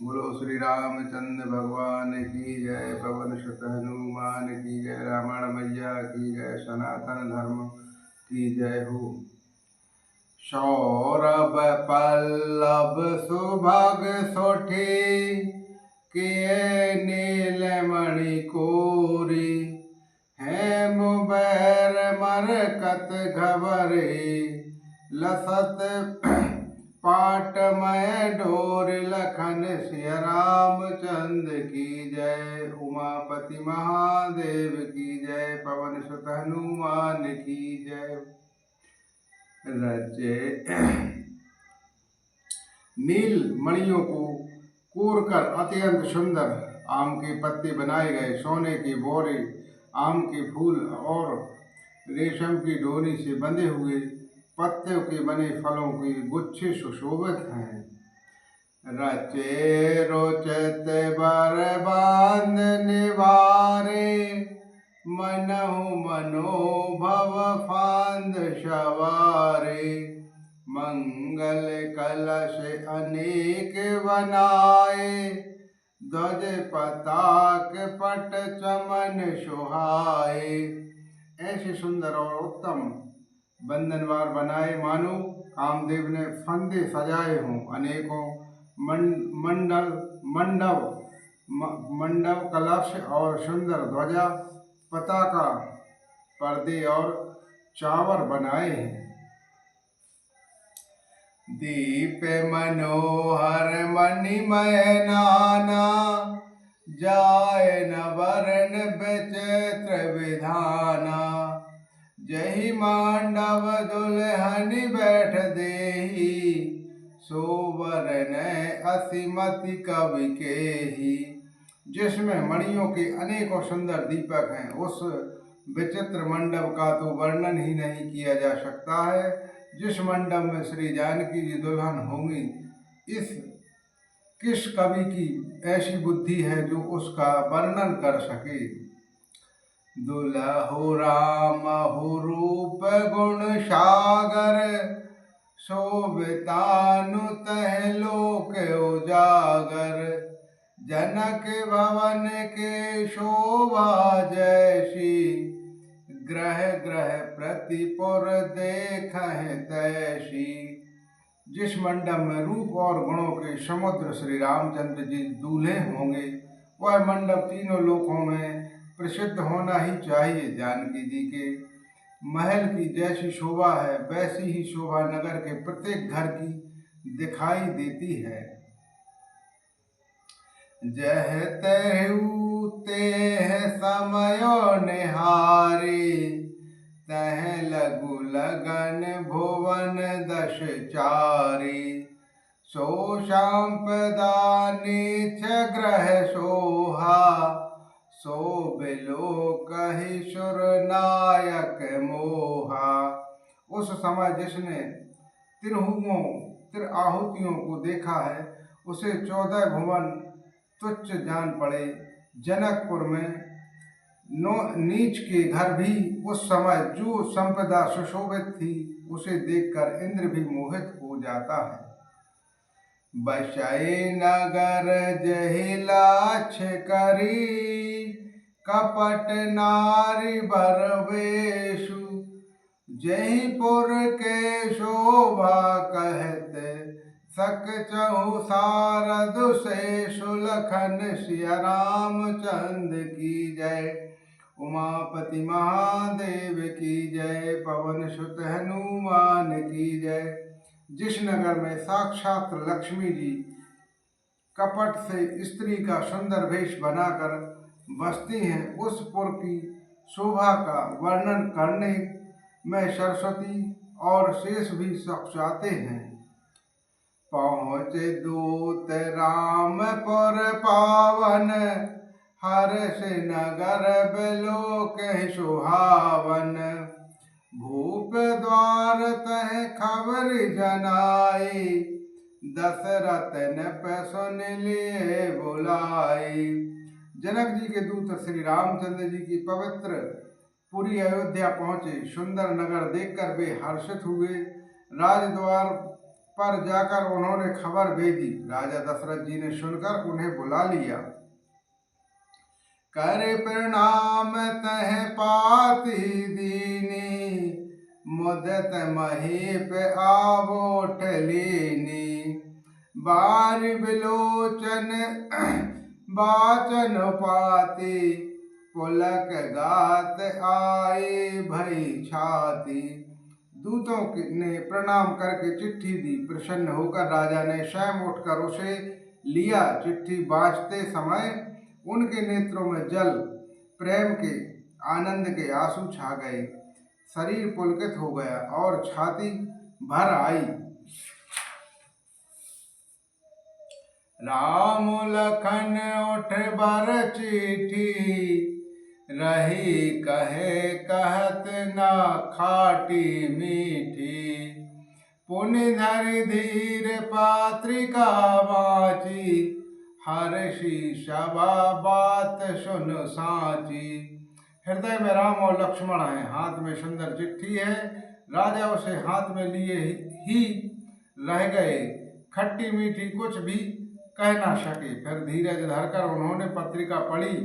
बोलो श्री रामचंद्र भगवान की जय। पवन सुत हनुमान की जय। रामायण मैया की जय। सनातन धर्म की जय हो। सौरभ पल्लव सुभग सोठी किए नीलमणि कोरी। हेम बैर मरकत घबरे लसत पाटमय डोर। लखन सिय रामचंद्र की जय। उमापति महादेव की जय। पवन सुत हनुमान की जय। रचे नील मणियों को कोरकर अत्यंत सुंदर आम के पत्ते बनाए गए। सोने के बोरे, आम के फूल और रेशम की डोरी से बंधे हुए पत्तों के बने फलों के गुच्छे सुशोभित हैं। रचे रोचत बर बांध निवारे मनहु मनोभव फांद सवारे। मंगल कलश अनेक बनाए ध्वज पताक पट चमन सुहाए। ऐसे सुंदर और उत्तम बंधनवार बनाए मानो कामदेव ने फंदे सजाए हों। अनेकों मंडप कलश और सुंदर ध्वजा पताका पर्दे और चावर बनाए हैं। दीप मनोहर मणिमय नाना जाय न वरण विचित्र विधाना। जहि मांडव दुल्हन बैठ देही सोवरन असिमति कवि केही। जिसमें मणियों के अनेकों सुंदर दीपक हैं, उस विचित्र मंडप का तो वर्णन ही नहीं किया जा सकता है। जिस मंडप में श्री जानकी जी दुल्हन होंगी, इस किस कवि की ऐसी बुद्धि है जो उसका वर्णन कर सके। दुलहु रामहु रूप गुण सागर शोभितानु तह लोक उजागर। जनक भवन के शोभा जैसी ग्रह ग्रह प्रतिपुर देखहि तैसी। जिस मंडप में रूप और गुणों के समुद्र श्री रामचंद्र जी दूल्हे होंगे, वह मंडप तीनों लोकों में प्रसिद्ध होना ही चाहिए। जानकी जी के महल की जैसी शोभा है, वैसी ही शोभा नगर के प्रत्येक घर की दिखाई देती है। जह तहु तेह समयो निहारी तह लघु लगन भुवन दश चारी। सो संपदा नीच ग्रह सोहा सो बिलो कहि सुर नायक मोहा। उस समय जिसने तिर आहुतियों को देखा है, उसे 14 भुवन तुच्छ जान पड़े। जनकपुर में नीच के घर भी उस समय जो संपदा सुशोभित थी, उसे देखकर इंद्र भी मोहित हो जाता है। बसई नगर जहि लाछ करी कपट नारी बरवेशु। जयपुर के शोभा कहत सक चहु सारद शेषु। लखन सिय रामचंद्र की जय। उमापति महादेव की जय। पवन सुत हनुमान की जय। जिस नगर में साक्षात लक्ष्मी जी कपट से स्त्री का सुंदर वेश बनाकर बसती हैं, उस पुर की शोभा का वर्णन करने में सरस्वती और शेष भी सक्षाते हैं। पहुँचे दूत रामपुर पावन हर्ष नगर बिलोक सुहावन। भूप द्वार तह खबर जनाई दशरथ ने सुन लिए बुलाई। जनक जी के दूत श्री रामचंद्र जी की पवित्र पुरी अयोध्या पहुँचे। सुंदर नगर देखकर वे हर्षित हुए। राजद्वार पर जाकर उन्होंने खबर भेजी। राजा दशरथ जी ने सुनकर उन्हें बुला लिया। करे प्रणाम तह पाती दीनी, मुदत महीप आवोठ लीनी। बार बिलोचन बाचन पाती, पुलक गात आए भई छाती। दूतों ने प्रणाम करके चिट्ठी दी। प्रसन्न होकर राजा ने स्वयं उठकर उसे लिया। चिट्ठी बाँचते समय उनके नेत्रों में जल प्रेम के आनंद के आंसू छा गए। शरीर पुलकित हो गया और छाती भर आई। राम लखन उठ बर चिट्ठी, रही कहे कहत ना खाटी मीठी। पुनि धरि धीर पात्रिका वाची, हर्षि सभा बात सुन साची। हृदय में राम और लक्ष्मण हैं, हाथ में सुंदर चिट्ठी है। राजा उसे हाथ में लिए ही रह गए, खट्टी मीठी कुछ भी कह ना सके। फिर धीरज धरकर उन्होंने पत्रिका पढ़ी।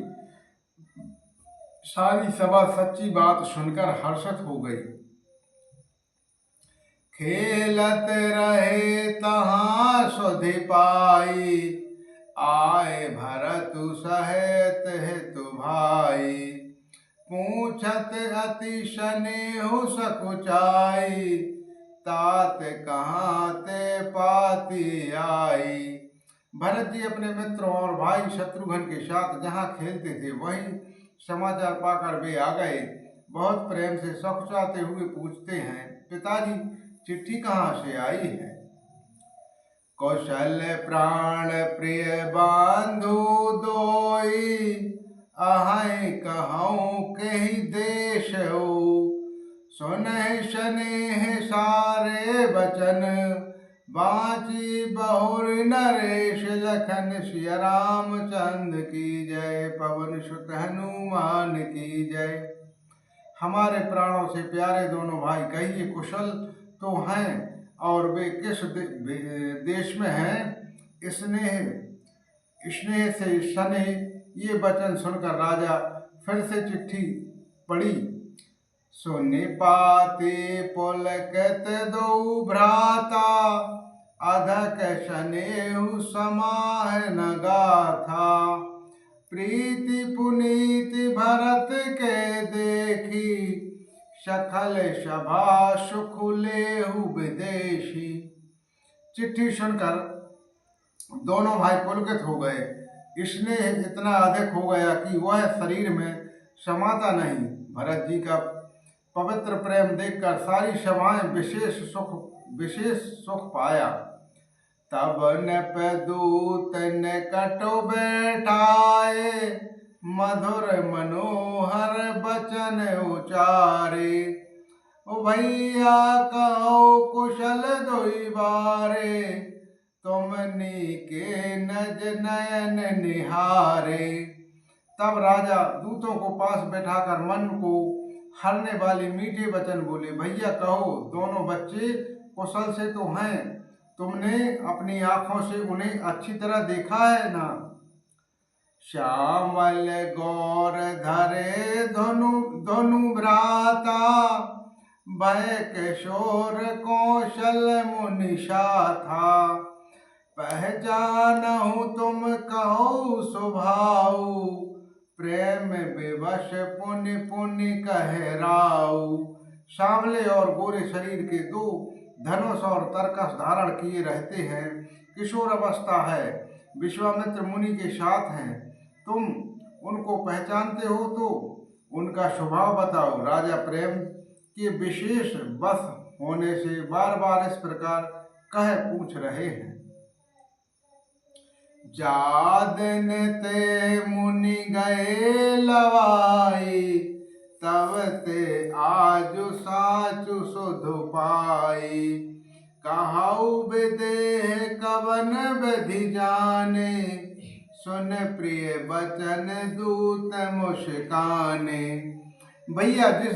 सारी सभा सच्ची बात सुनकर हर्षित हो गई। खेलत रहे तहाँ सुधि पाई, आए भरतु सहित हितु भाई। पूछत अति स्नेहु सकुचाई, तात कहाँ ते पाती आई। भरत जी अपने मित्रों और भाई शत्रुघ्न के साथ जहाँ खेलते थे वही समाचार पाकर वे आ गए। बहुत प्रेम से सकुचाते हुए पूछते हैं, पिताजी चिट्ठी कहाँ से आई है। कौशल्य प्राण प्रिय बांधु दोई, अहै कहूँ कही देश हो। सुनहि स्नेह सारे बचन, बाँची बहुर नरेश लखन। सिया रामचंद्र की जय, पवन सुत हनुमान की जय। हमारे प्राणों से प्यारे दोनों भाई, कहिए कुशल तो हैं और वे किस देश में हैं। स्नेह से सने ये वचन सुनकर राजा फिर से चिट्ठी पढ़ी। सुनि पाती पुलकित दो भ्राता, अधक स्नेहु समाह न गाथा। प्रीति पुनीति भरत के देखी, सकल सभा सुख लेहु विदेशी। चिट्ठी सुनकर दोनों भाई पुलकित हो गए। स्नेह इतना अधिक हो गया कि वह शरीर में समाता नहीं। भरत जी का पवित्र प्रेम देखकर सारी सभाएं विशेष सुख पाया। तब नृप दूत निकटो बैठाए, मधुर मनोहर बचन उचारे। ओ भैया कहो कुशल दोई बारे, तुमनी के नज नयन निहारे। तब राजा दूतों को पास बैठाकर मन को हरने वाले मीठे वचन बोले। भैया कहो, दोनों बच्चे कुशल से तो हैं, तुमने अपनी आंखों से उन्हें अच्छी तरह देखा है ना। श्यामल गौर धरे धनु भ्राता, भय किशोर कौशल मुनिषा था। पहचानहु तुम कहो स्वभाव, प्रेम विवश पुनि पुनि कह राऊ। सांवले और गोरे शरीर के दो धनुष और तरकस धारण किए रहते हैं, किशोर अवस्था है, विश्वामित्र मुनि के साथ हैं। तुम उनको पहचानते हो तो उनका स्वभाव बताओ। राजा प्रेम के विशेष वश होने से बार बार इस प्रकार कह पूछ रहे हैं। जादन ते मुनि गए लवाई, तब ते आजु साचु सुधु पाई। कहाऊ विदेह कवन विधि जाने, सुन प्रिय बचन दूत मुस्काने। भैया जिस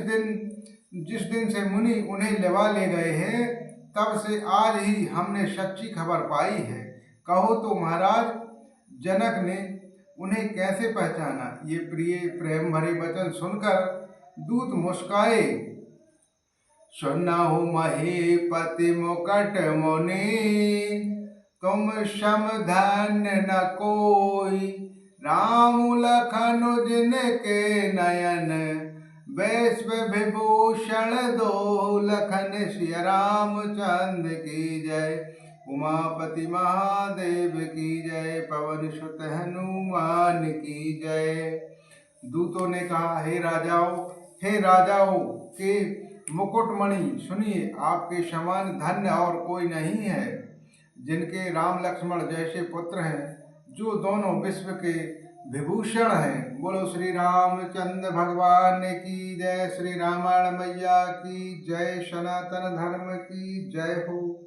दिन से मुनि उन्हें लेवा ले गए हैं, तब से आज ही हमने सच्ची खबर पाई है। कहो तो महाराज, जनक ने उन्हें कैसे पहचाना? ये प्रिय प्रेम भरे वचन सुनकर दूत मुस्काए। सुनहु महीपति मुकट मुनि, तुम सम धन्य न कोई। राम लखन जिनके नयन, वैश्व विभूषण दो लखन। सिय रामचंद्र की जय, उमापति महादेव की जय, पवन सुत हनुमान की जय। दूतों ने कहा, हे राजाओं के मुकुटमणि, सुनिए, आपके समान धन्य और कोई नहीं है, जिनके राम लक्ष्मण जैसे पुत्र हैं, जो दोनों विश्व के विभूषण हैं। बोलो श्री रामचंद्र भगवान की जय, श्री रामायण मैया की जय, सनातन धर्म की जय हो।